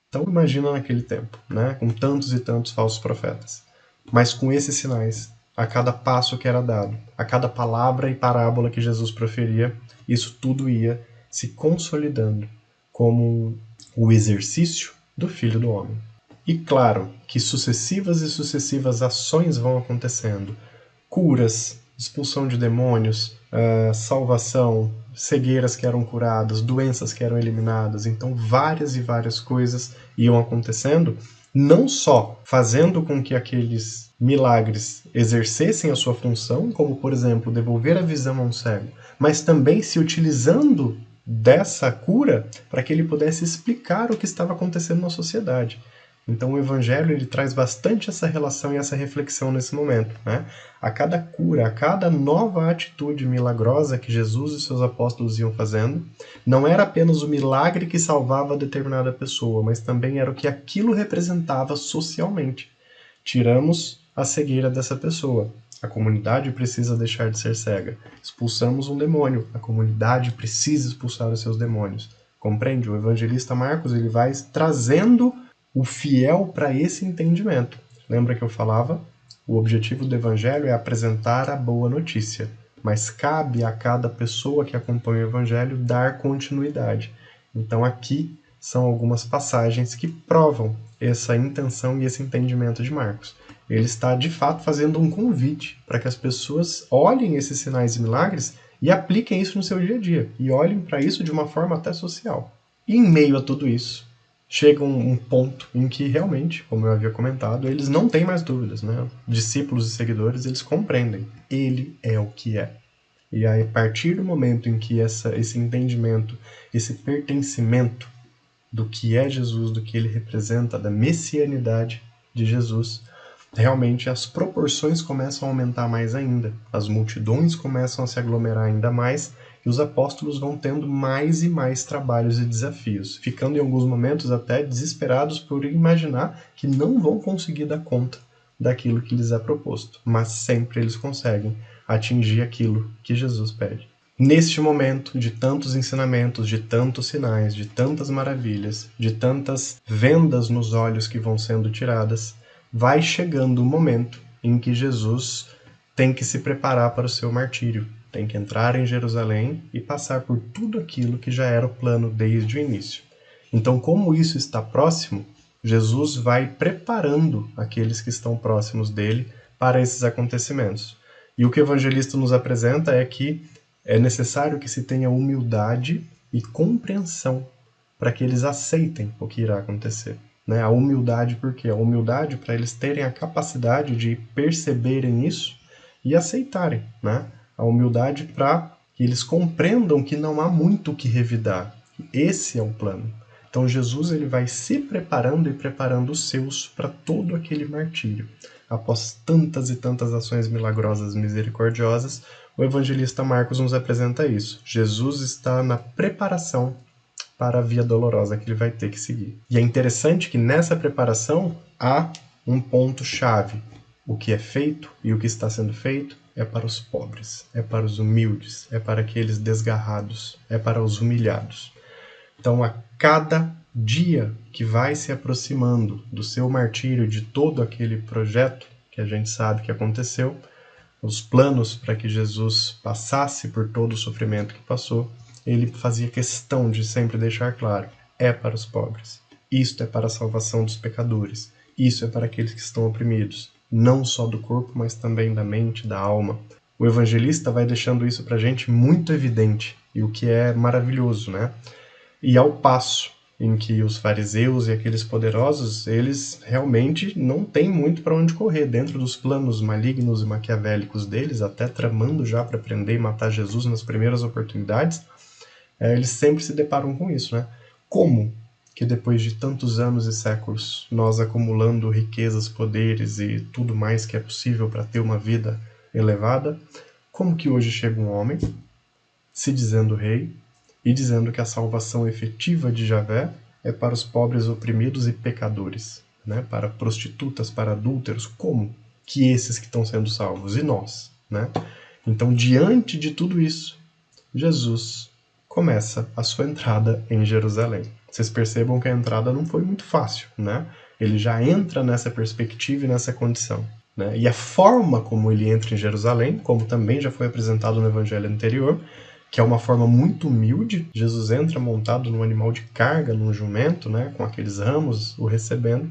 Então imagina naquele tempo, né? Com tantos e tantos falsos profetas. Mas com esses sinais, a cada passo que era dado, a cada palavra e parábola que Jesus proferia, isso tudo ia se consolidando como o exercício do Filho do Homem. E claro que sucessivas e sucessivas ações vão acontecendo. Curas, expulsão de demônios, salvação, cegueiras que eram curadas, doenças que eram eliminadas. Então várias e várias coisas iam acontecendo, não só fazendo com que aqueles milagres exercessem a sua função, como por exemplo devolver a visão a um cego, mas também se utilizando dessa cura para que ele pudesse explicar o que estava acontecendo na sociedade. Então o Evangelho ele traz bastante essa relação e essa reflexão nesse momento. Né? A cada cura, a cada nova atitude milagrosa que Jesus e seus apóstolos iam fazendo, não era apenas o milagre que salvava determinada pessoa, mas também era o que aquilo representava socialmente. Tiramos a cegueira dessa pessoa. A comunidade precisa deixar de ser cega. Expulsamos um demônio. A comunidade precisa expulsar os seus demônios. Compreende? O evangelista Marcos ele vai trazendo o fiel para esse entendimento. Lembra que eu falava? O objetivo do evangelho é apresentar a boa notícia, mas cabe a cada pessoa que acompanha o evangelho dar continuidade. Então aqui são algumas passagens que provam essa intenção e esse entendimento de Marcos. Ele está de fato fazendo um convite para que as pessoas olhem esses sinais e milagres e apliquem isso no seu dia a dia, e olhem para isso de uma forma até social. E em meio a tudo isso, chega um ponto em que realmente, como eu havia comentado, eles não têm mais dúvidas, né? Discípulos e seguidores, eles compreendem. Ele é o que é. E aí, a partir do momento em que esse entendimento, esse pertencimento do que é Jesus, do que ele representa, da messianidade de Jesus, realmente as proporções começam a aumentar mais ainda. As multidões começam a se aglomerar ainda mais, e os apóstolos vão tendo mais e mais trabalhos e desafios, ficando em alguns momentos até desesperados por imaginar que não vão conseguir dar conta daquilo que lhes é proposto. Mas sempre eles conseguem, atingir aquilo que Jesus pede. Neste momento de tantos ensinamentos, de tantos sinais, de tantas maravilhas, de tantas vendas nos olhos que vão sendo tiradas, vai chegando o momento em que Jesus tem que se preparar para o seu martírio, tem que entrar em Jerusalém e passar por tudo aquilo que já era o plano desde o início. Então, como isso está próximo, Jesus vai preparando aqueles que estão próximos dele para esses acontecimentos. E o que o evangelista nos apresenta é que é necessário que se tenha humildade e compreensão para que eles aceitem o que irá acontecer. Né? A humildade, por quê? A humildade para eles terem a capacidade de perceberem isso e aceitarem. Né? A humildade para que eles compreendam que não há muito o que revidar. Esse é o plano. Então Jesus ele vai se preparando e preparando os seus para todo aquele martírio. Após tantas e tantas ações milagrosas, misericordiosas, o evangelista Marcos nos apresenta isso. Jesus está na preparação para a via dolorosa que ele vai ter que seguir. E é interessante que nessa preparação há um ponto-chave. O que é feito e o que está sendo feito é para os pobres, é para os humildes, é para aqueles desgarrados, é para os humilhados. Então, a cada dia que vai se aproximando do seu martírio, de todo aquele projeto que a gente sabe que aconteceu, os planos para que Jesus passasse por todo o sofrimento que passou, ele fazia questão de sempre deixar claro, é para os pobres, isto é para a salvação dos pecadores, isso é para aqueles que estão oprimidos, não só do corpo, mas também da mente, da alma. O evangelista vai deixando isso para a gente muito evidente, e o que é maravilhoso, né? E ao passo em que os fariseus e aqueles poderosos, eles realmente não têm muito para onde correr dentro dos planos malignos e maquiavélicos deles, até tramando já para prender e matar Jesus nas primeiras oportunidades, eles sempre se deparam com isso, né? Como que depois de tantos anos e séculos, nós acumulando riquezas, poderes e tudo mais que é possível para ter uma vida elevada, como que hoje chega um homem se dizendo rei, e dizendo que a salvação efetiva de Javé é para os pobres oprimidos e pecadores, né? Para prostitutas, para adúlteros, como que esses que estão sendo salvos? E nós? Né? Então, diante de tudo isso, Jesus começa a sua entrada em Jerusalém. Vocês percebam que a entrada não foi muito fácil, né? Ele já entra nessa perspectiva e nessa condição. Né? E a forma como ele entra em Jerusalém, como também já foi apresentado no evangelho anterior, que é uma forma muito humilde. Jesus entra montado num animal de carga, num jumento, né, com aqueles ramos o recebendo,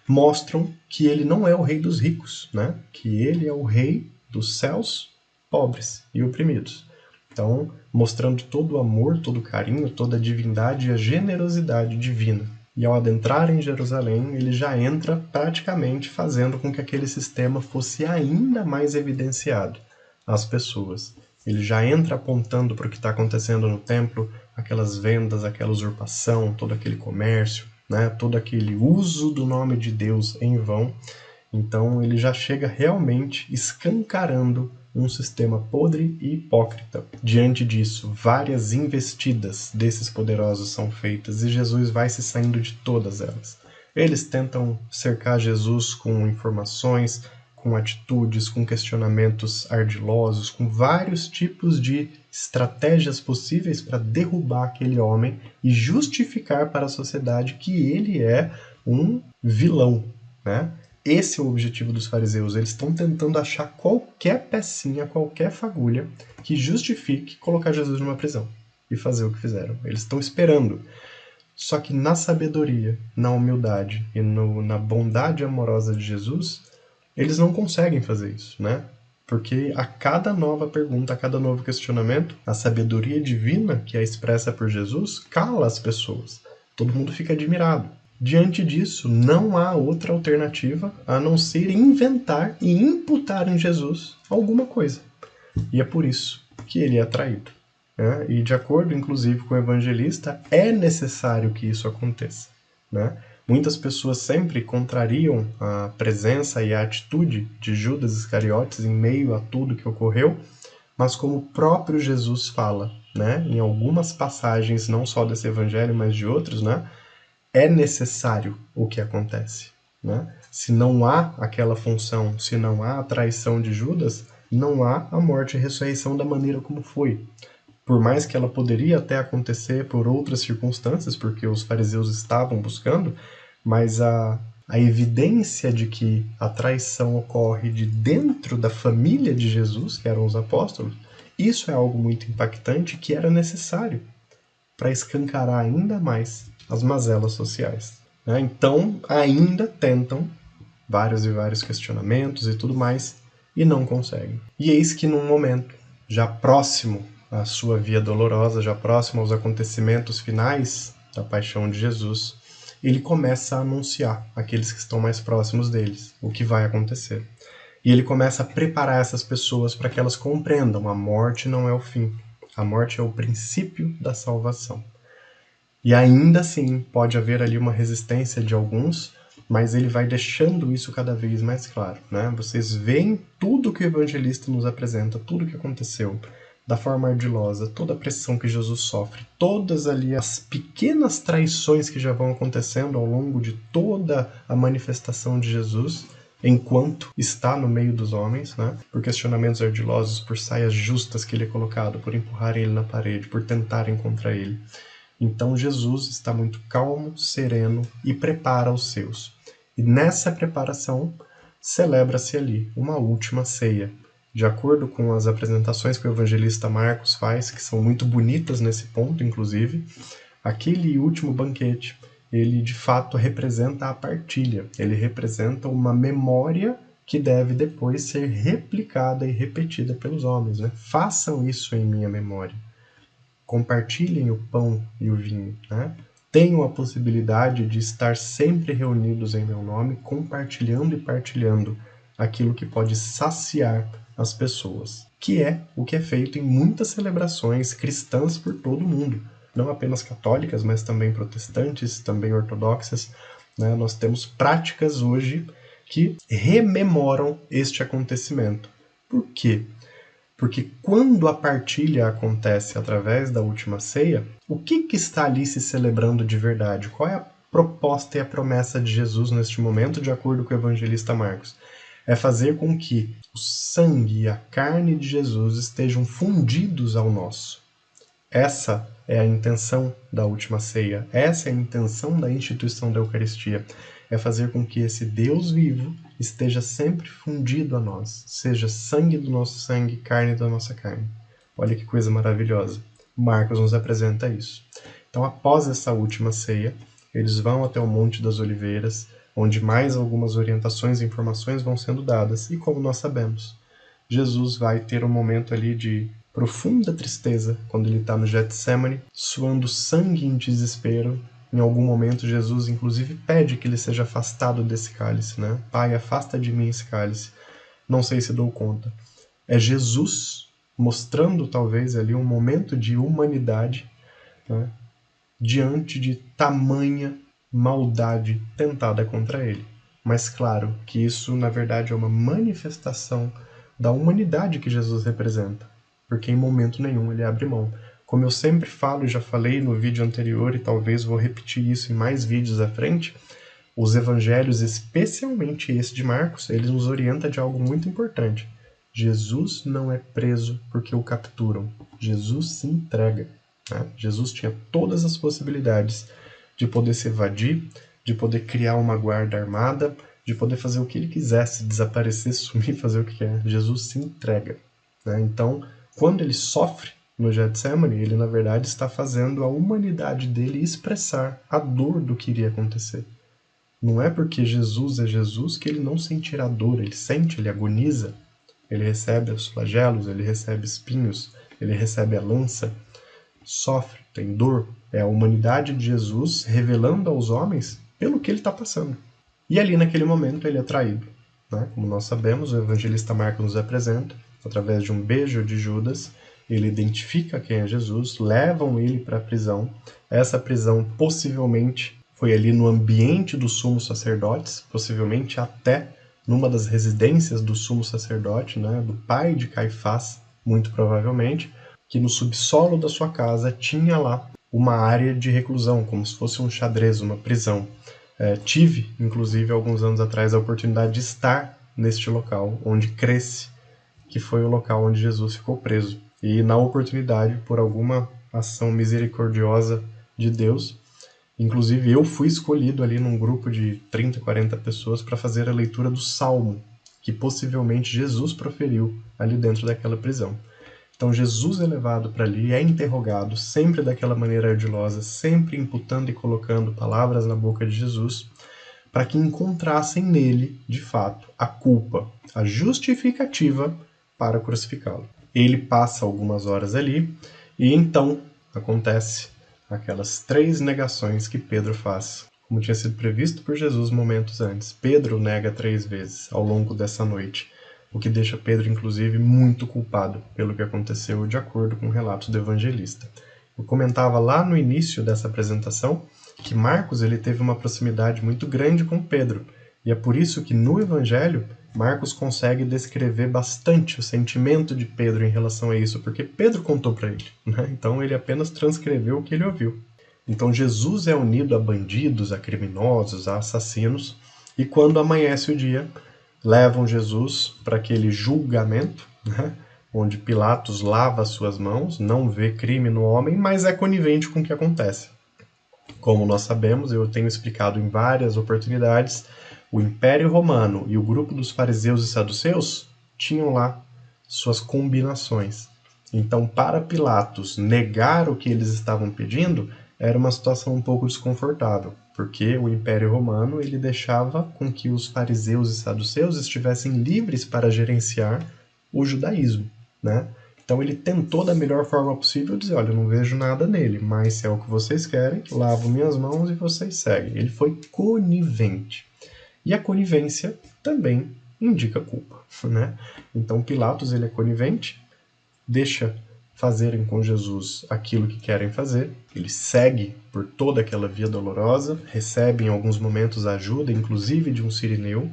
mostram que ele não é o rei dos ricos, né, que ele é o rei dos céus, pobres e oprimidos. Então, mostrando todo o amor, todo o carinho, toda a divindade e a generosidade divina. E ao adentrar em Jerusalém, ele já entra praticamente fazendo com que aquele sistema fosse ainda mais evidenciado às pessoas. Ele já entra apontando para o que está acontecendo no templo, aquelas vendas, aquela usurpação, todo aquele comércio, né? Todo aquele uso do nome de Deus em vão. Então ele já chega realmente escancarando um sistema podre e hipócrita. Diante disso, várias investidas desses poderosos são feitas e Jesus vai se saindo de todas elas. Eles tentam cercar Jesus com informações, com atitudes, com questionamentos ardilosos, com vários tipos de estratégias possíveis para derrubar aquele homem e justificar para a sociedade que ele é um vilão, né? Esse é o objetivo dos fariseus. Eles estão tentando achar qualquer pecinha, qualquer fagulha que justifique colocar Jesus numa prisão e fazer o que fizeram. Eles estão esperando. Só que na sabedoria, na humildade e na bondade amorosa de Jesus, eles não conseguem fazer isso, né? Porque a cada nova pergunta, a cada novo questionamento, a sabedoria divina que é expressa por Jesus cala as pessoas. Todo mundo fica admirado. Diante disso, não há outra alternativa a não ser inventar e imputar em Jesus alguma coisa. E é por isso que ele é traído. Né? E de acordo, inclusive, com o evangelista, é necessário que isso aconteça. Né? Muitas pessoas sempre contrariam a presença e a atitude de Judas Iscariotes em meio a tudo que ocorreu, mas como o próprio Jesus fala, né? Em algumas passagens, não só desse evangelho, mas de outros, né? É necessário o que acontece. Né? Se não há aquela função, se não há a traição de Judas, não há a morte e a ressurreição da maneira como foi. Por mais que ela poderia até acontecer por outras circunstâncias, porque os fariseus estavam buscando, mas a evidência de que a traição ocorre de dentro da família de Jesus, que eram os apóstolos, isso é algo muito impactante que era necessário para escancarar ainda mais as mazelas sociais. Né? Então, ainda tentam vários e vários questionamentos e tudo mais, e não conseguem. E eis que num momento, já próximo à sua via dolorosa, já próximo aos acontecimentos finais da paixão de Jesus, ele começa a anunciar àqueles que estão mais próximos deles o que vai acontecer. E ele começa a preparar essas pessoas para que elas compreendam: a morte não é o fim, a morte é o princípio da salvação. E ainda assim pode haver ali uma resistência de alguns, mas ele vai deixando isso cada vez mais claro. Né? Vocês veem tudo que o evangelista nos apresenta, tudo que aconteceu, da forma ardilosa, toda a pressão que Jesus sofre, todas ali as pequenas traições que já vão acontecendo ao longo de toda a manifestação de Jesus, enquanto está no meio dos homens, né? Por questionamentos ardilosos, por saias justas que ele é colocado, por empurrarem ele na parede, por tentarem contra ele. Então Jesus está muito calmo, sereno e prepara os seus. E nessa preparação celebra-se ali uma última ceia. De acordo com as apresentações que o evangelista Marcos faz, que são muito bonitas nesse ponto, inclusive, aquele último banquete, ele de fato representa a partilha, ele representa uma memória que deve depois ser replicada e repetida pelos homens. Né? Façam isso em minha memória. Compartilhem o pão e o vinho. Né? Tenham a possibilidade de estar sempre reunidos em meu nome, compartilhando e partilhando aquilo que pode saciar as pessoas, que é o que é feito em muitas celebrações cristãs por todo o mundo, não apenas católicas, mas também protestantes, também ortodoxas. Né? Nós temos práticas hoje que rememoram este acontecimento. Por quê? Porque quando a partilha acontece através da última ceia, o que está ali se celebrando de verdade? Qual é a proposta e a promessa de Jesus neste momento, de acordo com o evangelista Marcos? É fazer com que o sangue e a carne de Jesus estejam fundidos ao nosso. Essa é a intenção da última ceia, essa é a intenção da instituição da Eucaristia, é fazer com que esse Deus vivo esteja sempre fundido a nós, seja sangue do nosso sangue, carne da nossa carne. Olha que coisa maravilhosa. Marcos nos apresenta isso. Então, após essa última ceia, eles vão até o Monte das Oliveiras, onde mais algumas orientações e informações vão sendo dadas. E como nós sabemos, Jesus vai ter um momento ali de profunda tristeza quando ele está no Getsemane, suando sangue em desespero. Em algum momento, Jesus, inclusive, pede que ele seja afastado desse cálice. Né? Pai, afasta de mim esse cálice. Não sei se dou conta. É Jesus mostrando, talvez, ali um momento de humanidade, né? Diante de tamanha maldade tentada contra ele. Mas claro que isso, na verdade, é uma manifestação da humanidade que Jesus representa, porque em momento nenhum ele abre mão. Como eu sempre falo e já falei no vídeo anterior, e talvez vou repetir isso em mais vídeos à frente, os evangelhos, especialmente esse de Marcos, eles nos orientam de algo muito importante. Jesus não é preso porque o capturam. Jesus se entrega. Né? Jesus tinha todas as possibilidades de poder se evadir, de poder criar uma guarda armada, de poder fazer o que ele quisesse, desaparecer, sumir, fazer o que quer. Jesus se entrega. Né? Então, quando ele sofre no Getsemane, ele na verdade está fazendo a humanidade dele expressar a dor do que iria acontecer. Não é porque Jesus é Jesus que ele não sentirá dor, ele sente, ele agoniza, ele recebe os flagelos, ele recebe espinhos, ele recebe a lança, sofre, tem dor. É a humanidade de Jesus revelando aos homens pelo que ele está passando. E ali naquele momento ele é traído. Né? Como nós sabemos, o evangelista Marcos nos apresenta, através de um beijo de Judas, ele identifica quem é Jesus, levam ele para a prisão. Essa prisão possivelmente foi ali no ambiente dos sumos sacerdotes, possivelmente até numa das residências do sumo sacerdote, né, do pai de Caifás, muito provavelmente, que no subsolo da sua casa tinha lá uma área de reclusão, como se fosse um xadrez, uma prisão. Tive, inclusive, alguns anos atrás, a oportunidade de estar neste local, onde cresce que foi o local onde Jesus ficou preso. E na oportunidade, por alguma ação misericordiosa de Deus, inclusive eu fui escolhido ali num grupo de 30, 40 pessoas para fazer a leitura do Salmo, que possivelmente Jesus proferiu ali dentro daquela prisão. Então Jesus é levado para ali, é interrogado, sempre daquela maneira ardilosa, sempre imputando e colocando palavras na boca de Jesus, para que encontrassem nele, de fato, a culpa, a justificativa para crucificá-lo. Ele passa algumas horas ali, e então acontece aquelas 3 negações que Pedro faz, como tinha sido previsto por Jesus momentos antes. Pedro nega 3 vezes ao longo dessa noite, o que deixa Pedro, inclusive, muito culpado pelo que aconteceu, de acordo com o relato do evangelista. Eu comentava lá no início dessa apresentação que Marcos ele teve uma proximidade muito grande com Pedro, e é por isso que no Evangelho Marcos consegue descrever bastante o sentimento de Pedro em relação a isso, porque Pedro contou para ele, né? Então ele apenas transcreveu o que ele ouviu. Então Jesus é unido a bandidos, a criminosos, a assassinos, e quando amanhece o dia, levam Jesus para aquele julgamento, né? Onde Pilatos lava suas mãos, não vê crime no homem, mas é conivente com o que acontece. Como nós sabemos, eu tenho explicado em várias oportunidades, o Império Romano e o grupo dos fariseus e saduceus tinham lá suas combinações. Então, para Pilatos negar o que eles estavam pedindo, era uma situação um pouco desconfortável, porque o Império Romano ele deixava com que os fariseus e saduceus estivessem livres para gerenciar o judaísmo, né? Então ele tentou da melhor forma possível dizer, olha, eu não vejo nada nele, mas se é o que vocês querem, lavo minhas mãos e vocês seguem. Ele foi conivente. E a conivência também indica culpa, né? Então Pilatos ele é conivente, deixa fazerem com Jesus aquilo que querem fazer, ele segue por toda aquela via dolorosa, recebe em alguns momentos a ajuda, inclusive de um sirineu,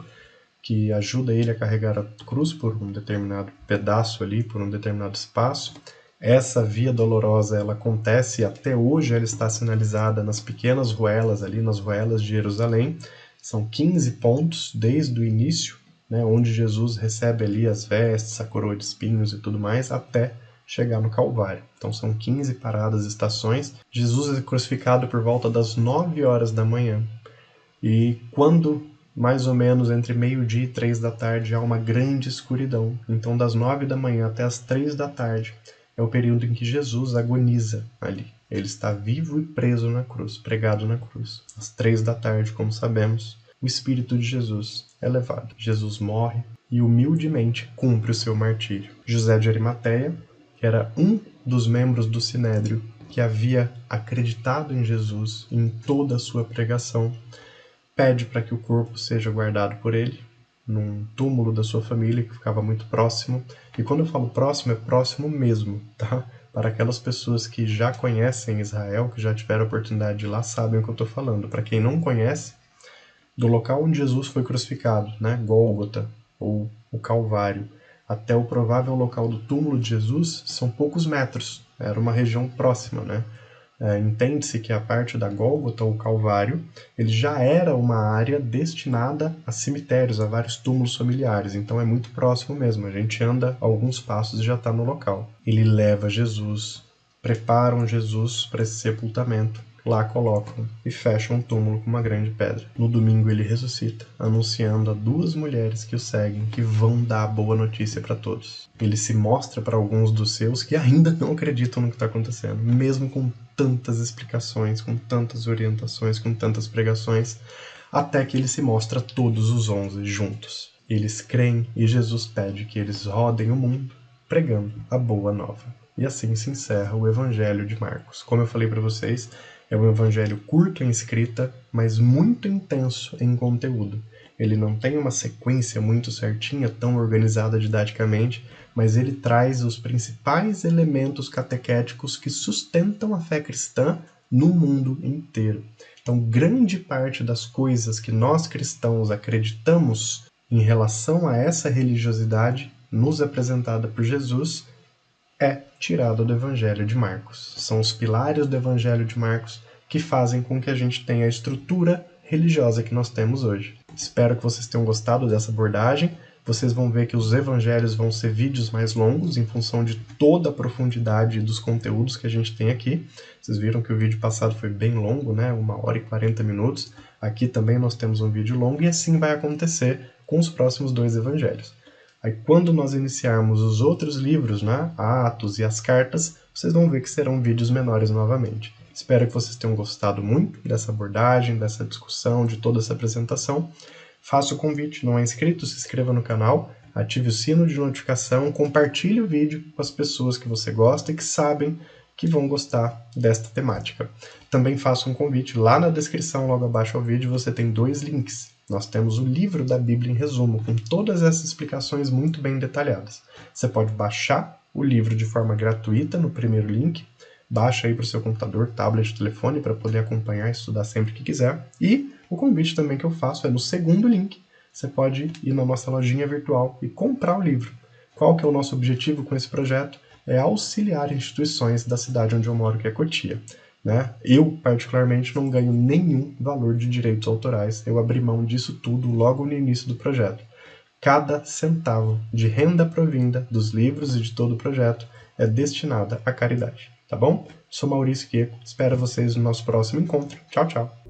que ajuda ele a carregar a cruz por um determinado pedaço ali, por um determinado espaço. Essa via dolorosa, ela acontece até hoje, ela está sinalizada nas pequenas ruelas ali, nas ruelas de Jerusalém. São 15 pontos desde o início, né, onde Jesus recebe ali as vestes, a coroa de espinhos e tudo mais, até chegar no Calvário. Então são 15 paradas, estações. Jesus é crucificado por volta das 9 horas da manhã. E quando mais ou menos entre meio-dia e 3 da tarde há uma grande escuridão. Então, das 9 da manhã até as 3 da tarde é o período em que Jesus agoniza ali. Ele está vivo e preso na cruz, pregado na cruz. Às 3 da tarde, como sabemos, o Espírito de Jesus é levado. Jesus morre e humildemente cumpre o seu martírio. José de Arimateia, que era um dos membros do Sinédrio, que havia acreditado em Jesus em toda a sua pregação, pede para que o corpo seja guardado por ele, num túmulo da sua família, que ficava muito próximo. E quando eu falo próximo, é próximo mesmo, tá? Para aquelas pessoas que já conhecem Israel, que já tiveram a oportunidade de ir lá, sabem o que eu estou falando. Para quem não conhece, do local onde Jesus foi crucificado, né? Gólgota, ou o Calvário, até o provável local do túmulo de Jesus, são poucos metros. Era uma região próxima, né? Entende-se que a parte da Gólgota, ou Calvário, ele já era uma área destinada a cemitérios, a vários túmulos familiares, então é muito próximo mesmo, a gente anda alguns passos e já está no local. Ele leva Jesus, preparam Jesus para esse sepultamento, lá colocam e fecham um túmulo com uma grande pedra. No domingo ele ressuscita, anunciando a 2 mulheres que o seguem que vão dar a boa notícia para todos. Ele se mostra para alguns dos seus que ainda não acreditam no que está acontecendo, mesmo com tantas explicações, com tantas orientações, com tantas pregações, até que ele se mostra a todos os 11 juntos. Eles creem e Jesus pede que eles rodem o mundo pregando a boa nova. E assim se encerra o Evangelho de Marcos. Como eu falei para vocês, é um evangelho curto em escrita, mas muito intenso em conteúdo. Ele não tem uma sequência muito certinha, tão organizada didaticamente, mas ele traz os principais elementos catequéticos que sustentam a fé cristã no mundo inteiro. Então, grande parte das coisas que nós cristãos acreditamos em relação a essa religiosidade nos apresentada por Jesus é tirada do Evangelho de Marcos. São os pilares do Evangelho de Marcos que fazem com que a gente tenha a estrutura religiosa que nós temos hoje. Espero que vocês tenham gostado dessa abordagem. Vocês vão ver que os evangelhos vão ser vídeos mais longos, em função de toda a profundidade dos conteúdos que a gente tem aqui. Vocês viram que o vídeo passado foi bem longo, né? 1h40. Aqui também nós temos um vídeo longo, e assim vai acontecer com os próximos 2 evangelhos. Aí quando nós iniciarmos os outros livros, né, Atos e as cartas, vocês vão ver que serão vídeos menores novamente. Espero que vocês tenham gostado muito dessa abordagem, dessa discussão, de toda essa apresentação. Faço o convite, não é inscrito, se inscreva no canal, ative o sino de notificação, compartilhe o vídeo com as pessoas que você gosta e que sabem que vão gostar desta temática. Também faço um convite, lá na descrição, logo abaixo ao vídeo, você tem 2 links. Nós temos o livro da Bíblia em resumo, com todas essas explicações muito bem detalhadas. Você pode baixar o livro de forma gratuita no primeiro link, baixa aí para o seu computador, tablet, telefone, para poder acompanhar e estudar sempre que quiser. E o convite também que eu faço é no segundo link, você pode ir na nossa lojinha virtual e comprar o livro. Qual que é o nosso objetivo com esse projeto? É auxiliar instituições da cidade onde eu moro, que é Cotia. Né? Eu, particularmente, não ganho nenhum valor de direitos autorais. Eu abri mão disso tudo logo no início do projeto. Cada centavo de renda provinda dos livros e de todo o projeto é destinada à caridade. Tá bom? Sou Maurício Queco, espero vocês no nosso próximo encontro. Tchau, tchau!